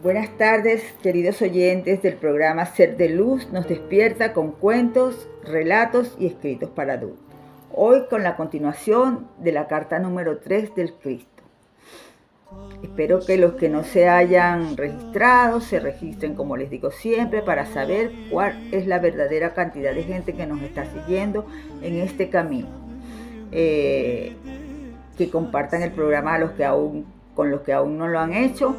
Buenas tardes, queridos oyentes del programa Ser de Luz nos despierta con cuentos, relatos y escritos para adultos. Hoy con la continuación de la carta número 3 del Cristo. Espero que los que no se hayan registrado se registren, como les digo siempre, para saber cuál es la verdadera cantidad de gente que nos está siguiendo en este camino. Que compartan el programa con los que aún no lo han hecho,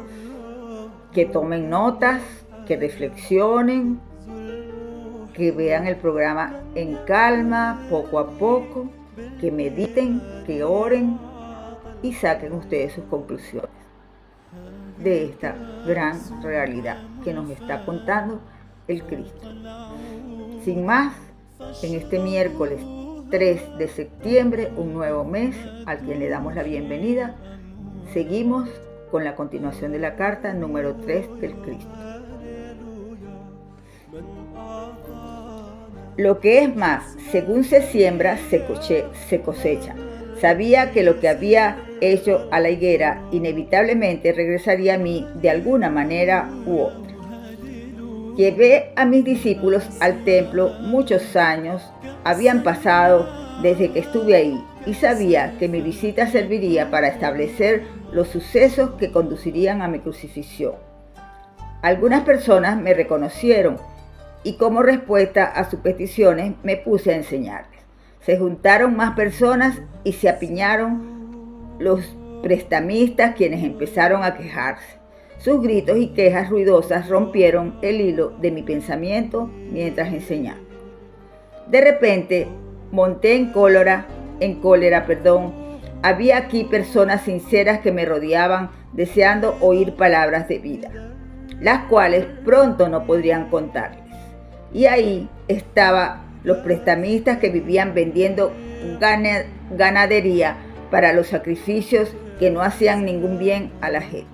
que tomen notas, que reflexionen, que vean el programa en calma, poco a poco, que mediten, que oren y saquen ustedes sus conclusiones de esta gran realidad que nos está contando el Cristo. Sin más, en este miércoles 3 de septiembre, un nuevo mes al que le damos la bienvenida, seguimos con la continuación de la carta número 3 del Cristo. Lo que es más, según se siembra, se cosecha. Sabía que lo que había hecho a la higuera inevitablemente regresaría a mí de alguna manera u otra. Llevé a mis discípulos al templo. Muchos años habían pasado desde que estuve ahí y sabía que mi visita serviría para establecer los sucesos que conducirían a mi crucifixión. Algunas personas me reconocieron y como respuesta a sus peticiones me puse a enseñarles. Se juntaron más personas y se apiñaron los prestamistas, quienes empezaron a quejarse. Sus gritos y quejas ruidosas rompieron el hilo de mi pensamiento mientras enseñaba. De repente monté en cólera. Había aquí personas sinceras que me rodeaban deseando oír palabras de vida, las cuales pronto no podrían contarles. Y ahí estaban los prestamistas que vivían vendiendo ganadería para los sacrificios que no hacían ningún bien a la gente.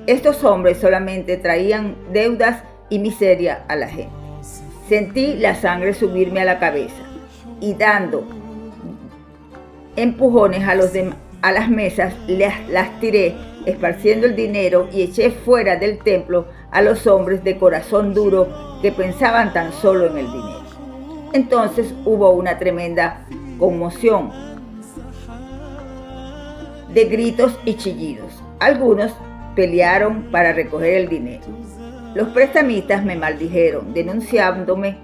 Estos hombres solamente traían deudas y miseria a la gente. Sentí la sangre subirme a la cabeza y dando empujones a las mesas, las tiré, esparciendo el dinero, y eché fuera del templo a los hombres de corazón duro que pensaban tan solo en el dinero. Entonces hubo una tremenda conmoción de gritos y chillidos. Algunos pelearon para recoger el dinero. Los prestamistas me maldijeron, denunciándome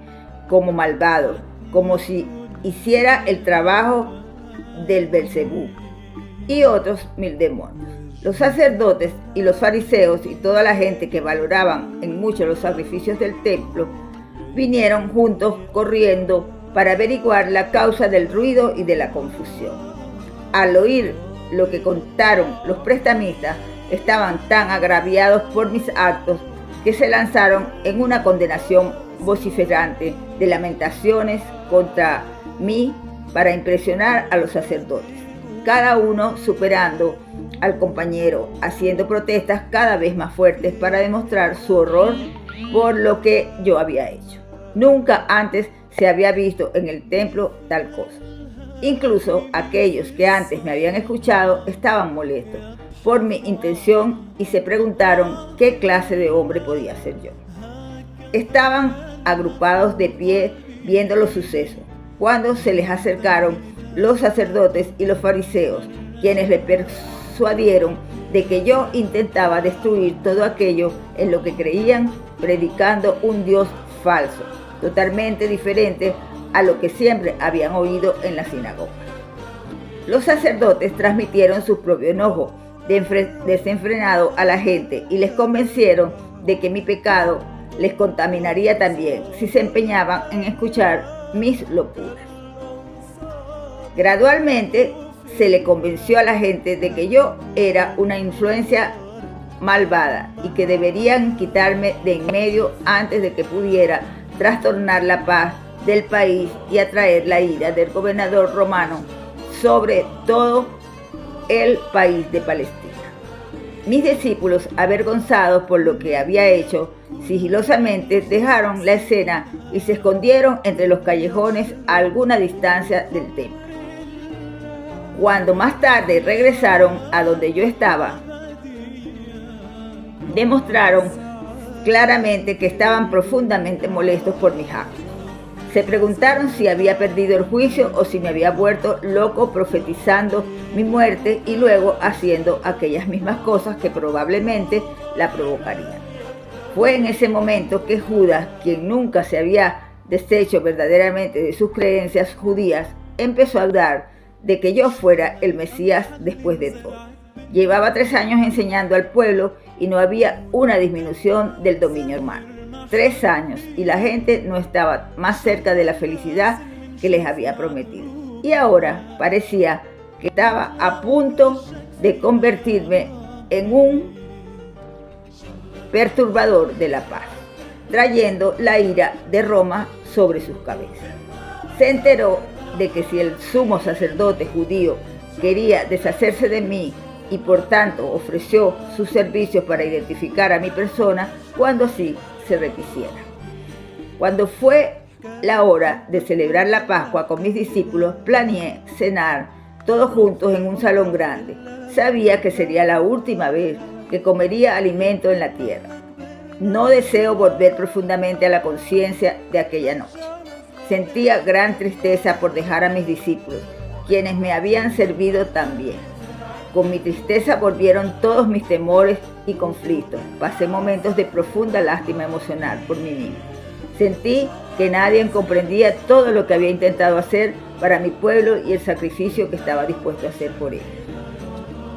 como malvado, como si hiciera el trabajo del Belcebú y otros 1000 demonios. Los sacerdotes y los fariseos y toda la gente que valoraban en mucho los sacrificios del templo vinieron juntos corriendo para averiguar la causa del ruido y de la confusión. Al oír lo que contaron los prestamistas, estaban tan agraviados por mis actos que se lanzaron en una condenación vociferante de lamentaciones contra mí para impresionar a los sacerdotes, cada uno superando al compañero, haciendo protestas cada vez más fuertes para demostrar su horror por lo que yo había hecho. Nunca antes se había visto en el templo tal cosa. Incluso aquellos que antes me habían escuchado estaban molestos por mi intención y se preguntaron qué clase de hombre podía ser yo. Estaban agrupados de pie viendo los sucesos, cuando se les acercaron los sacerdotes y los fariseos, quienes le persuadieron de que yo intentaba destruir todo aquello en lo que creían, predicando un Dios falso, totalmente diferente a lo que siempre habían oído en la sinagoga. Los sacerdotes transmitieron su propio enojo desenfrenado a la gente y les convencieron de que mi pecado les contaminaría también si se empeñaban en escuchar mis locuras. Gradualmente se le convenció a la gente de que yo era una influencia malvada y que deberían quitarme de en medio antes de que pudiera trastornar la paz del país y atraer la ira del gobernador romano sobre todo el país de Palestina. Mis discípulos, avergonzados por lo que había hecho, sigilosamente dejaron la escena y se escondieron entre los callejones a alguna distancia del templo. Cuando más tarde regresaron a donde yo estaba, demostraron claramente que estaban profundamente molestos por mis actos. Se preguntaron si había perdido el juicio o si me había vuelto loco profetizando mi muerte y luego haciendo aquellas mismas cosas que probablemente la provocarían. Fue en ese momento que Judas, quien nunca se había deshecho verdaderamente de sus creencias judías, empezó a dudar de que yo fuera el Mesías después de todo. Llevaba 3 años enseñando al pueblo y no había una disminución del dominio hermano. 3 años y la gente no estaba más cerca de la felicidad que les había prometido. Y ahora parecía que estaba a punto de convertirme en un perturbador de la paz, trayendo la ira de Roma sobre sus cabezas. Se enteró de que si el sumo sacerdote judío quería deshacerse de mí y por tanto ofreció sus servicios para identificar a mi persona cuando así se requisiera. Cuando fue la hora de celebrar la Pascua con mis discípulos, planeé cenar todos juntos en un salón grande. Sabía que sería la última vez que comería alimento en la tierra. No deseo volver profundamente a la conciencia de aquella noche. Sentía gran tristeza por dejar a mis discípulos, quienes me habían servido tan bien. Con mi tristeza volvieron todos mis temores y conflictos. Pasé momentos de profunda lástima emocional por mí mismo. Sentí que nadie comprendía todo lo que había intentado hacer para mi pueblo y el sacrificio que estaba dispuesto a hacer por él.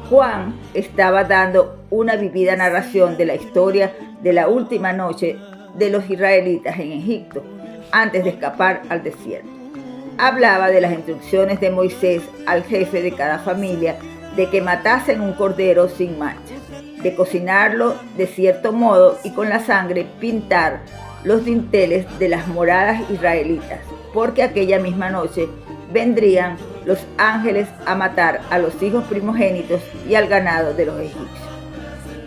Juan estaba dando una vivida narración de la historia de la última noche de los israelitas en Egipto, antes de escapar al desierto. Hablaba de las instrucciones de Moisés al jefe de cada familia de que matasen un cordero sin mancha, de cocinarlo de cierto modo y con la sangre pintar los dinteles de las moradas israelitas, porque aquella misma noche vendrían los ángeles a matar a los hijos primogénitos y al ganado de los egipcios.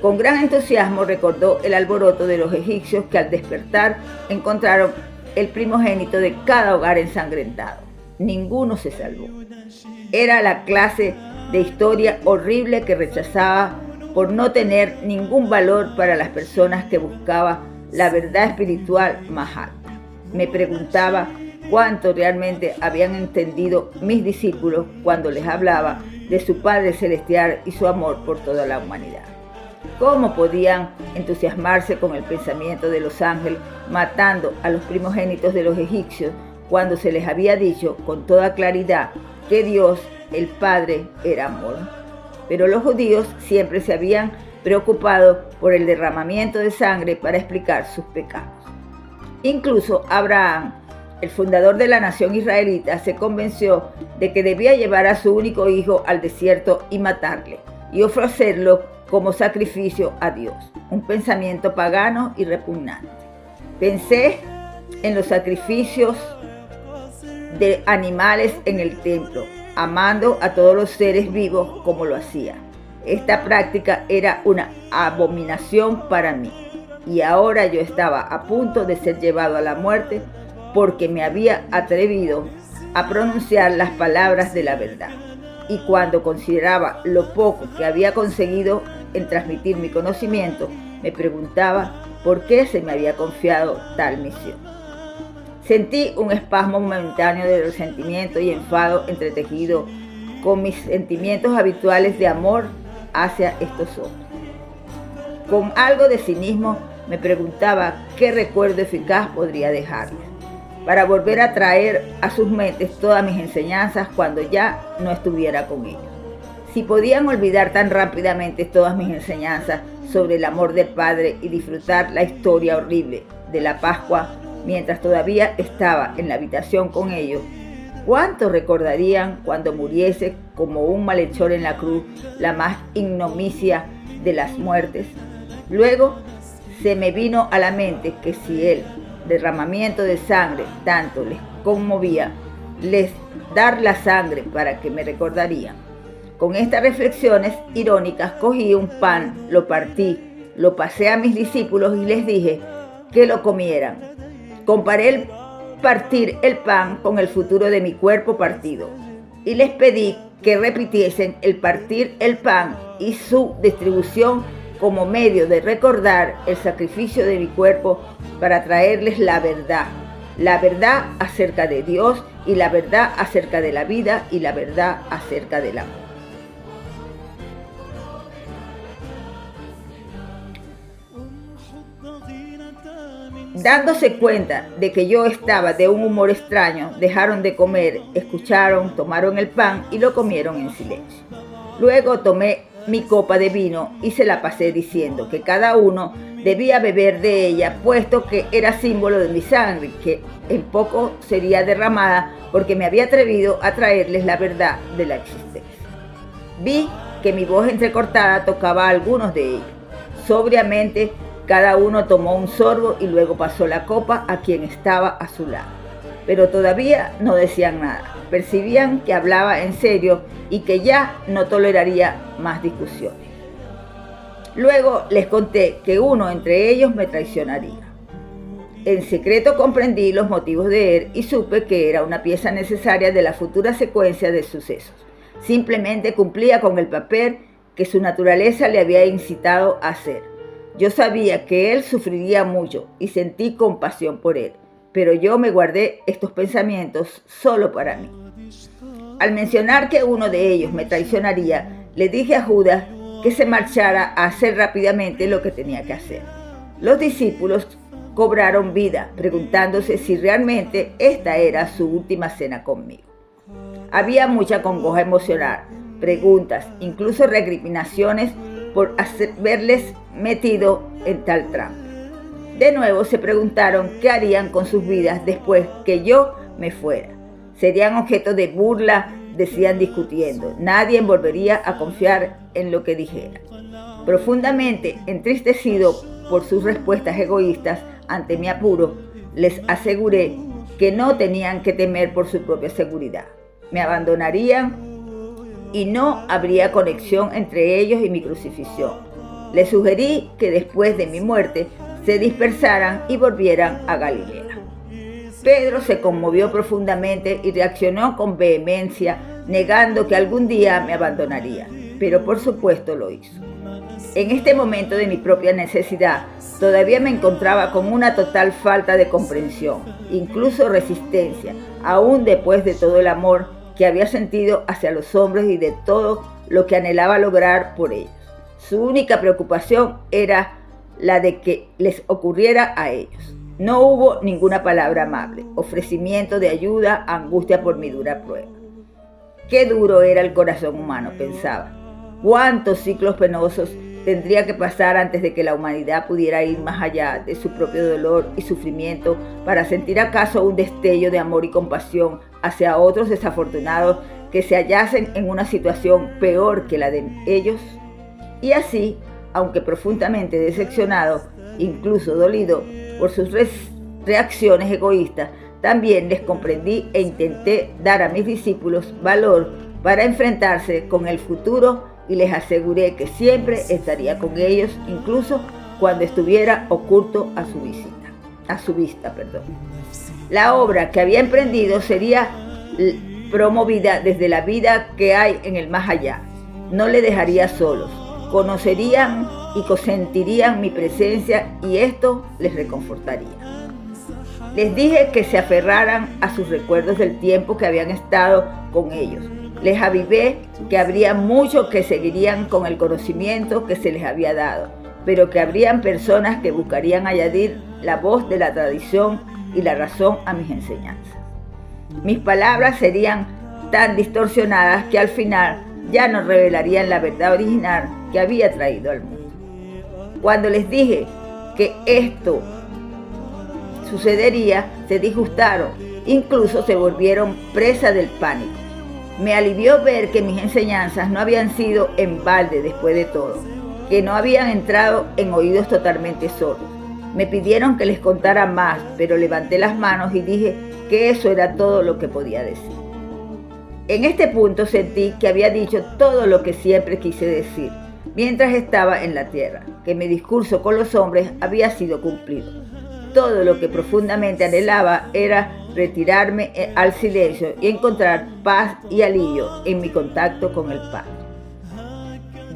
Con gran entusiasmo recordó el alboroto de los egipcios que al despertar encontraron el primogénito de cada hogar ensangrentado. Ninguno se salvó. Era la clase de historia horrible que rechazaba por no tener ningún valor para las personas que buscaban la verdad espiritual más alta. Me preguntaba cuánto realmente habían entendido mis discípulos cuando les hablaba de su Padre Celestial y su amor por toda la humanidad. ¿Cómo podían entusiasmarse con el pensamiento de los ángeles matando a los primogénitos de los egipcios cuando se les había dicho con toda claridad que Dios, el Padre, era amor? Pero los judíos siempre se habían preocupado por el derramamiento de sangre para explicar sus pecados. Incluso Abraham, el fundador de la nación israelita, se convenció de que debía llevar a su único hijo al desierto y matarle, y ofrecerlo como sacrificio a Dios, un pensamiento pagano y repugnante. Pensé en los sacrificios de animales en el templo, amando a todos los seres vivos como lo hacía. Esta práctica era una abominación para mí, y ahora yo estaba a punto de ser llevado a la muerte porque me había atrevido a pronunciar las palabras de la verdad. Y cuando consideraba lo poco que había conseguido en transmitir mi conocimiento, me preguntaba por qué se me había confiado tal misión. Sentí un espasmo momentáneo de resentimiento y enfado entretejido con mis sentimientos habituales de amor hacia estos hombres. Con algo de cinismo me preguntaba qué recuerdo eficaz podría dejarles, para volver a traer a sus mentes todas mis enseñanzas cuando ya no estuviera con ellos. Si podían olvidar tan rápidamente todas mis enseñanzas sobre el amor del Padre y disfrutar la historia horrible de la Pascua mientras todavía estaba en la habitación con ellos, ¿cuánto recordarían cuando muriese como un malhechor en la cruz, la más ignominia de las muertes? Luego se me vino a la mente que si el derramamiento de sangre tanto les conmovía, les dar la sangre para que me recordarían. Con estas reflexiones irónicas cogí un pan, lo partí, lo pasé a mis discípulos y les dije que lo comieran. Comparé el partir el pan con el futuro de mi cuerpo partido y les pedí que repitiesen el partir el pan y su distribución como medio de recordar el sacrificio de mi cuerpo para traerles la verdad acerca de Dios y la verdad acerca de la vida y la verdad acerca del amor. Dándose cuenta de que yo estaba de un humor extraño, dejaron de comer, escucharon, tomaron el pan y lo comieron en silencio. Luego tomé mi copa de vino y se la pasé diciendo que cada uno debía beber de ella, puesto que era símbolo de mi sangre, que en poco sería derramada porque me había atrevido a traerles la verdad de la existencia. Vi que mi voz entrecortada tocaba a algunos de ellos. Sobriamente, cada uno tomó un sorbo y luego pasó la copa a quien estaba a su lado. Pero todavía no decían nada. Percibían que hablaba en serio y que ya no toleraría más discusiones. Luego les conté que uno entre ellos me traicionaría. En secreto comprendí los motivos de él y supe que era una pieza necesaria de la futura secuencia de sucesos. Simplemente cumplía con el papel que su naturaleza le había incitado a hacer. Yo sabía que él sufriría mucho y sentí compasión por él, pero yo me guardé estos pensamientos solo para mí. Al mencionar que uno de ellos me traicionaría, le dije a Judas que se marchara a hacer rápidamente lo que tenía que hacer. Los discípulos cobraron vida, preguntándose si realmente esta era su última cena conmigo. Había mucha congoja emocional, preguntas, incluso recriminaciones por haberles metido en tal trampa. De nuevo se preguntaron qué harían con sus vidas después que yo me fuera. Serían objeto de burla, decían discutiendo. Nadie volvería a confiar en lo que dijera. Profundamente entristecido por sus respuestas egoístas ante mi apuro, les aseguré que no tenían que temer por su propia seguridad. Me abandonarían y no habría conexión entre ellos y mi crucifixión. Les sugerí que después de mi muerte se dispersaran y volvieran a Galilea. Pedro se conmovió profundamente y reaccionó con vehemencia, negando que algún día me abandonaría, pero por supuesto lo hizo. En este momento de mi propia necesidad, todavía me encontraba con una total falta de comprensión, incluso resistencia, aún después de todo el amor que había sentido hacia los hombres y de todo lo que anhelaba lograr por ellos. Su única preocupación era la de que les ocurriera a ellos. No hubo ninguna palabra amable, ofrecimiento de ayuda, angustia por mi dura prueba. Qué duro era el corazón humano, pensaba. Cuántos ciclos penosos tendría que pasar antes de que la humanidad pudiera ir más allá de su propio dolor y sufrimiento para sentir acaso un destello de amor y compasión hacia otros desafortunados que se hallasen en una situación peor que la de ellos. Y así, aunque profundamente decepcionado, incluso dolido por sus reacciones egoístas, también les comprendí e intenté dar a mis discípulos valor para enfrentarse con el futuro y les aseguré que siempre estaría con ellos, incluso cuando estuviera oculto a su vista. La obra que había emprendido sería promovida desde la vida que hay en el más allá. No le dejaría solos. Conocerían y consentirían mi presencia y esto les reconfortaría. Les dije que se aferraran a sus recuerdos del tiempo que habían estado con ellos. Les avivé que habría muchos que seguirían con el conocimiento que se les había dado, pero que habrían personas que buscarían añadir la voz de la tradición y la razón a mis enseñanzas. Mis palabras serían tan distorsionadas que al final ya no revelarían la verdad original que había traído al mundo. Cuando les dije que esto sucedería, se disgustaron, incluso se volvieron presa del pánico. Me alivió ver que mis enseñanzas no habían sido en balde después de todo, que no habían entrado en oídos totalmente sordos. Me pidieron que les contara más, pero levanté las manos y dije que eso era todo lo que podía decir. En este punto sentí que había dicho todo lo que siempre quise decir, mientras estaba en la tierra, que mi discurso con los hombres había sido cumplido. Todo lo que profundamente anhelaba era retirarme al silencio y encontrar paz y alivio en mi contacto con el Padre.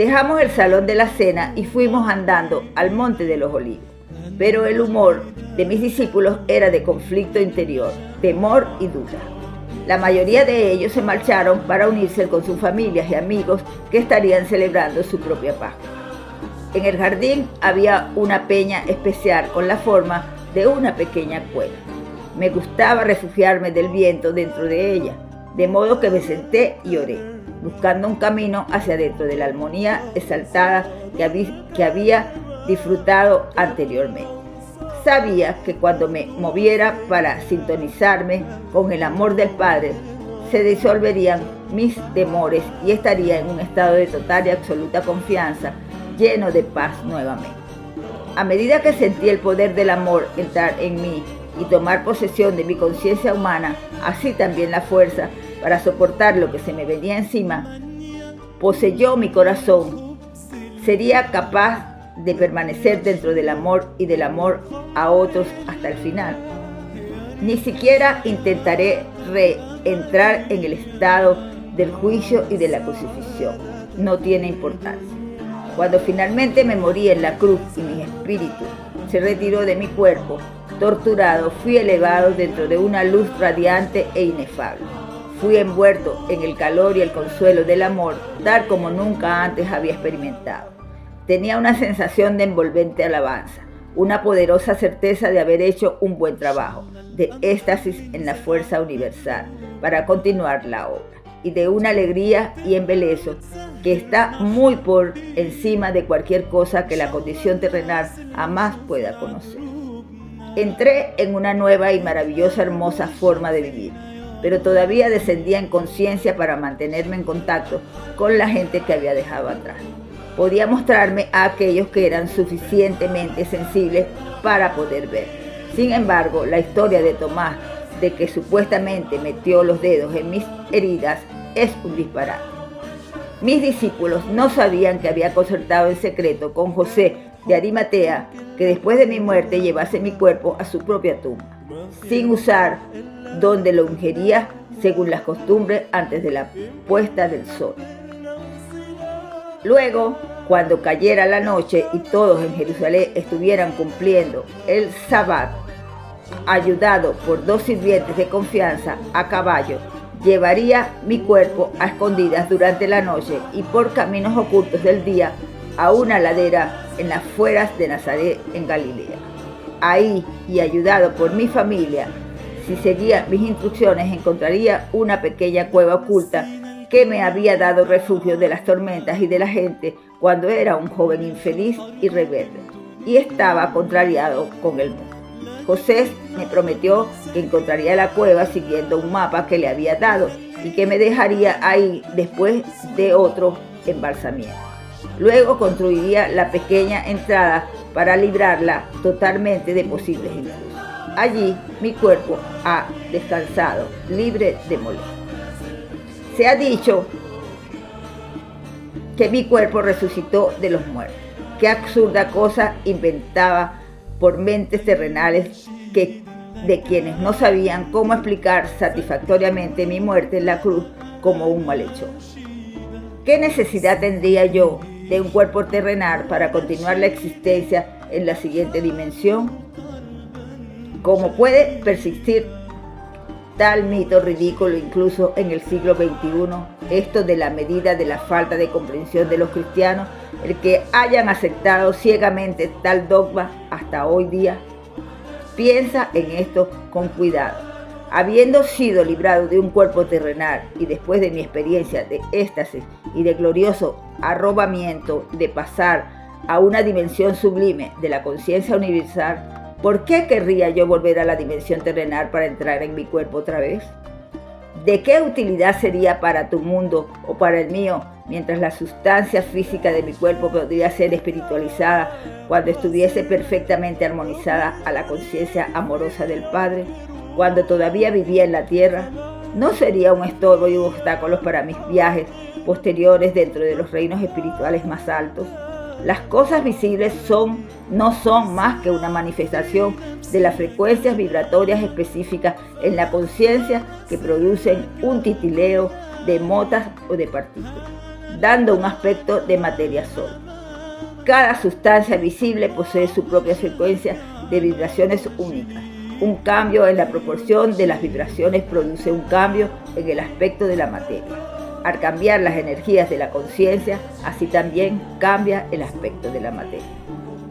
Dejamos el salón de la cena y fuimos andando al Monte de los Olivos. Pero el humor de mis discípulos era de conflicto interior, temor y duda. La mayoría de ellos se marcharon para unirse con sus familias y amigos que estarían celebrando su propia Pascua. En el jardín había una peña especial con la forma de una pequeña cueva. Me gustaba refugiarme del viento dentro de ella, de modo que me senté y oré, buscando un camino hacia dentro de la armonía exaltada que había disfrutado anteriormente. Sabía que cuando me moviera para sintonizarme con el amor del Padre, se disolverían mis temores y estaría en un estado de total y absoluta confianza, lleno de paz nuevamente. A medida que sentí el poder del amor entrar en mí y tomar posesión de mi conciencia humana, así también la fuerza para soportar lo que se me venía encima, poseyó mi corazón. Sería capaz de permanecer dentro del amor y del amor a otros hasta el final. Ni siquiera intentaré reentrar en el estado del juicio y de la crucifixión. No tiene importancia. Cuando finalmente me morí en la cruz y mi espíritu se retiró de mi cuerpo, torturado, fui elevado dentro de una luz radiante e inefable. Fui envuelto en el calor y el consuelo del amor, tal como nunca antes había experimentado. Tenía una sensación de envolvente alabanza, una poderosa certeza de haber hecho un buen trabajo, de éxtasis en la fuerza universal para continuar la obra, y de una alegría y embelezo que está muy por encima de cualquier cosa que la condición terrenal jamás pueda conocer. Entré en una nueva y maravillosa, hermosa forma de vivir, pero todavía descendía en conciencia para mantenerme en contacto con la gente que había dejado atrás. Podía mostrarme a aquellos que eran suficientemente sensibles para poder ver. Sin embargo, la historia de Tomás, de que supuestamente metió los dedos en mis heridas, es un disparate. Mis discípulos no sabían que había concertado en secreto con José de Arimatea que después de mi muerte llevase mi cuerpo a su propia tumba, sin usar donde lo ungiría según las costumbres antes de la puesta del sol. Luego, cuando cayera la noche y todos en Jerusalén estuvieran cumpliendo el Sabbat, ayudado por 2 sirvientes de confianza a caballo, llevaría mi cuerpo a escondidas durante la noche y por caminos ocultos del día a una ladera en las afueras de Nazaret en Galilea. Ahí, y ayudado por mi familia, si seguía mis instrucciones, encontraría una pequeña cueva oculta que me había dado refugio de las tormentas y de la gente cuando era un joven infeliz y rebelde, y estaba contrariado con el mundo. José me prometió que encontraría la cueva siguiendo un mapa que le había dado y que me dejaría ahí después de otro embalsamiento. Luego construiría la pequeña entrada para librarla totalmente de posibles intrusos. Allí mi cuerpo ha descansado, libre de molestia. Se ha dicho que mi cuerpo resucitó de los muertos. Qué absurda cosa inventaba por mentes terrenales de quienes no sabían cómo explicar satisfactoriamente mi muerte en la cruz como un malhechor. ¿Qué necesidad tendría yo de un cuerpo terrenal para continuar la existencia en la siguiente dimensión? ¿Cómo puede persistir tal mito ridículo incluso en el siglo XXI, esto de la medida de la falta de comprensión de los cristianos, el que hayan aceptado ciegamente tal dogma hasta hoy día? Piensa en esto con cuidado. Habiendo sido librado de un cuerpo terrenal y después de mi experiencia de éxtasis y de glorioso arrobamiento de pasar a una dimensión sublime de la conciencia universal, ¿por qué querría yo volver a la dimensión terrenal para entrar en mi cuerpo otra vez? ¿De qué utilidad sería para tu mundo o para el mío, mientras la sustancia física de mi cuerpo podría ser espiritualizada cuando estuviese perfectamente armonizada a la conciencia amorosa del Padre, cuando todavía vivía en la tierra? ¿No sería un estorbo y un obstáculo para mis viajes posteriores dentro de los reinos espirituales más altos? Las cosas visibles no son más que una manifestación de las frecuencias vibratorias específicas en la conciencia que producen un titileo de motas o de partículas. dando un aspecto de materia sólida. Cada sustancia visible posee su propia frecuencia de vibraciones únicas. Un cambio en la proporción de las vibraciones produce un cambio en el aspecto de la materia. Al cambiar las energías de la conciencia, así también cambia el aspecto de la materia.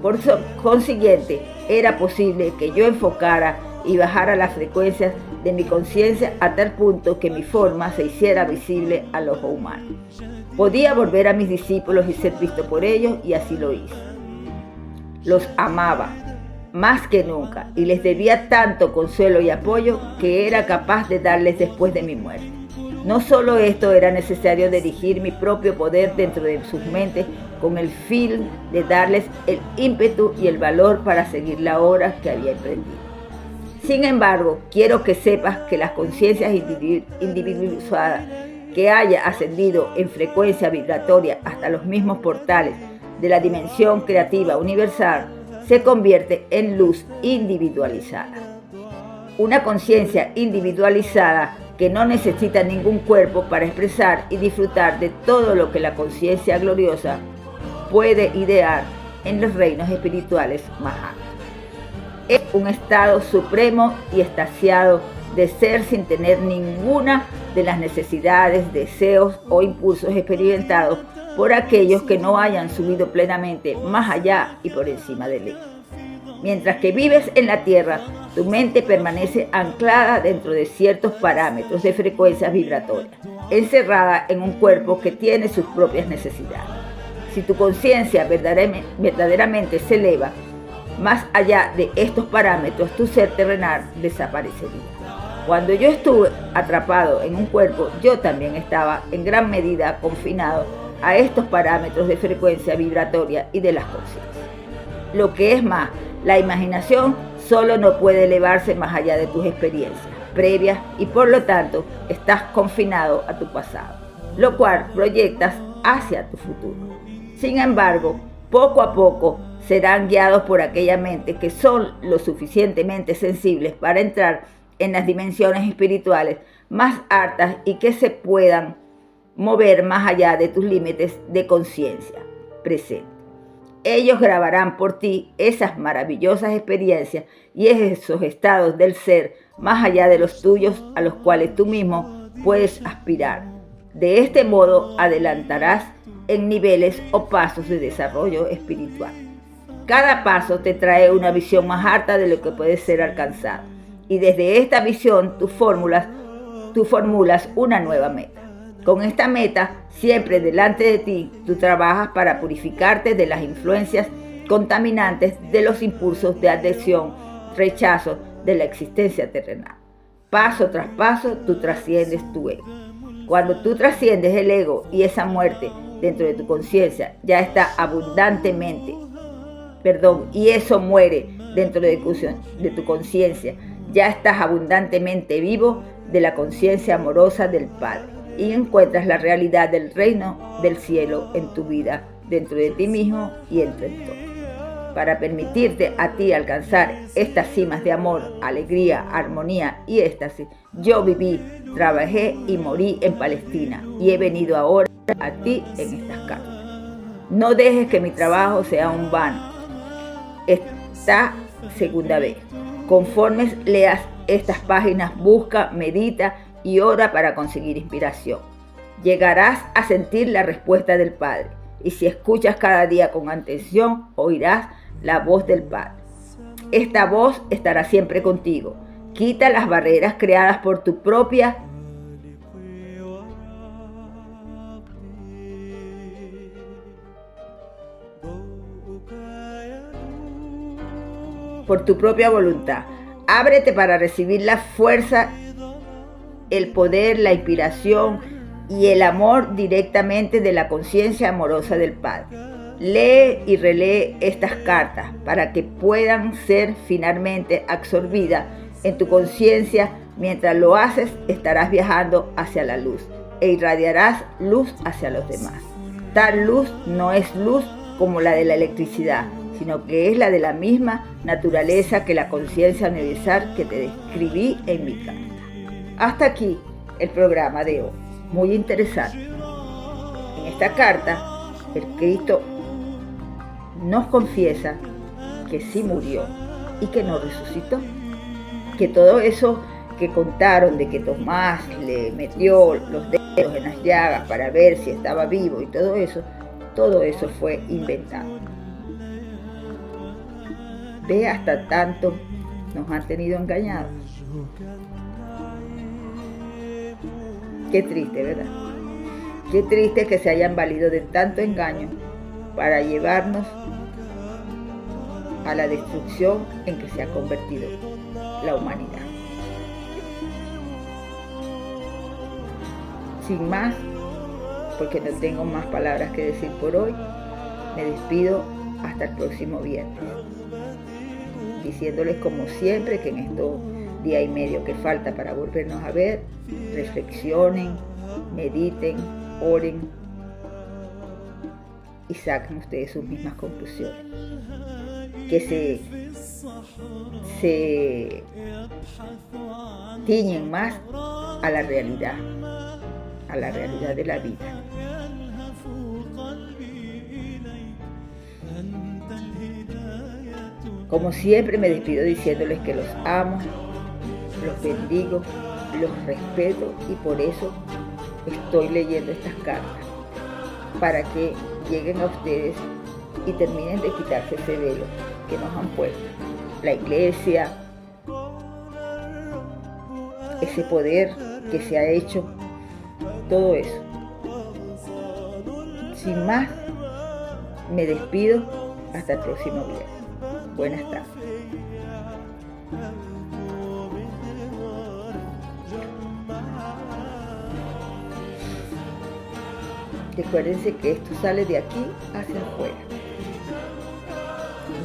Por consiguiente, era posible que yo enfocara y bajara las frecuencias de mi conciencia a tal punto que mi forma se hiciera visible al ojo humano. Podía volver a mis discípulos y ser visto por ellos, y así lo hice. Los amaba más que nunca y les debía tanto consuelo y apoyo que era capaz de darles después de mi muerte. No solo esto, era necesario dirigir mi propio poder dentro de sus mentes con el fin de darles el ímpetu y el valor para seguir la obra que había emprendido. Sin embargo, quiero que sepas que las conciencias individualizadas que haya ascendido en frecuencia vibratoria hasta los mismos portales de la dimensión creativa universal se convierte en luz individualizada. Una conciencia individualizada que no necesita ningún cuerpo para expresar y disfrutar de todo lo que la conciencia gloriosa puede idear en los reinos espirituales más altos. Es un estado supremo y extasiado de ser sin tener ninguna de las necesidades, deseos o impulsos experimentados por aquellos que no hayan subido plenamente más allá y por encima de él. Mientras que vives en la tierra, tu mente permanece anclada dentro de ciertos parámetros de frecuencias vibratorias, encerrada en un cuerpo que tiene sus propias necesidades. Si tu conciencia verdaderamente se eleva más allá de estos parámetros, tu ser terrenal desaparecería. Cuando yo estuve atrapado en un cuerpo, yo también estaba en gran medida confinado a estos parámetros de frecuencia vibratoria y de las conciencias. Lo que es más, la imaginación solo no puede elevarse más allá de tus experiencias previas y por lo tanto estás confinado a tu pasado, lo cual proyectas hacia tu futuro. Sin embargo, poco a poco serán guiados por aquella mente que son lo suficientemente sensibles para entrar en las dimensiones espirituales más altas y que se puedan mover más allá de tus límites de conciencia presente. Ellos grabarán por ti esas maravillosas experiencias y esos estados del ser más allá de los tuyos a los cuales tú mismo puedes aspirar. De este modo adelantarás en niveles o pasos de desarrollo espiritual. Cada paso te trae una visión más alta de lo que puede ser alcanzado y desde esta visión tú formulas una nueva meta. Con esta meta siempre delante de ti, tú trabajas para purificarte de las influencias contaminantes de los impulsos de adhesión, rechazo de la existencia terrenal. Paso tras paso, tú trasciendes tu ego. Cuando tú trasciendes el ego y esa muerte dentro de tu conciencia, ya está y eso muere dentro de tu conciencia, ya estás abundantemente vivo de la conciencia amorosa del Padre y encuentras la realidad del reino del cielo en tu vida, dentro de ti mismo y en tu entorno. Para permitirte a ti alcanzar estas cimas de amor, alegría, armonía y éxtasis, yo viví, trabajé y morí en Palestina y he venido ahora a ti en estas cartas. No dejes que mi trabajo sea un vano. Esta segunda vez. Conforme leas estas páginas, busca, medita y ora para conseguir inspiración. Llegarás a sentir la respuesta del Padre y si escuchas cada día con atención, oirás la voz del Padre. Esta voz estará siempre contigo. Quita las barreras creadas por tu propia voluntad. Ábrete para recibir la fuerza, el poder, la inspiración y el amor directamente de la conciencia amorosa del Padre. Lee y relee estas cartas para que puedan ser finalmente absorbidas en tu conciencia. Mientras lo haces, estarás viajando hacia la luz e irradiarás luz hacia los demás. Tal luz no es luz como la de la electricidad, sino que es la de la misma naturaleza que la conciencia universal que te describí en mi carta. Hasta aquí el programa de hoy. Muy interesante. En esta carta, el Cristo nos confiesa que sí murió y que no resucitó. Que todo eso que contaron de que Tomás le metió los dedos en las llagas para ver si estaba vivo y todo eso fue inventado. Ve, hasta tanto nos han tenido engañados. Qué triste, ¿verdad? Qué triste que se hayan valido de tanto engaño para llevarnos a la destrucción en que se ha convertido la humanidad. Sin más, porque no tengo más palabras que decir por hoy, me despido hasta el próximo viernes, diciéndoles como siempre que en estos día y medio que falta para volvernos a ver, reflexionen, mediten, oren y saquen ustedes sus mismas conclusiones. Que se tiñen más a la realidad de la vida. Como siempre me despido diciéndoles que los amo, los bendigo, los respeto y por eso estoy leyendo estas cartas, para que lleguen a ustedes y terminen de quitarse ese velo que nos han puesto la iglesia, ese poder que se ha hecho, todo eso. Sin más, me despido hasta el próximo viernes. Buenas tardes. Recuérdense que esto sale de aquí hacia afuera.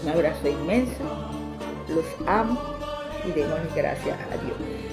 Un abrazo inmenso, los amo y démosle gracias a Dios.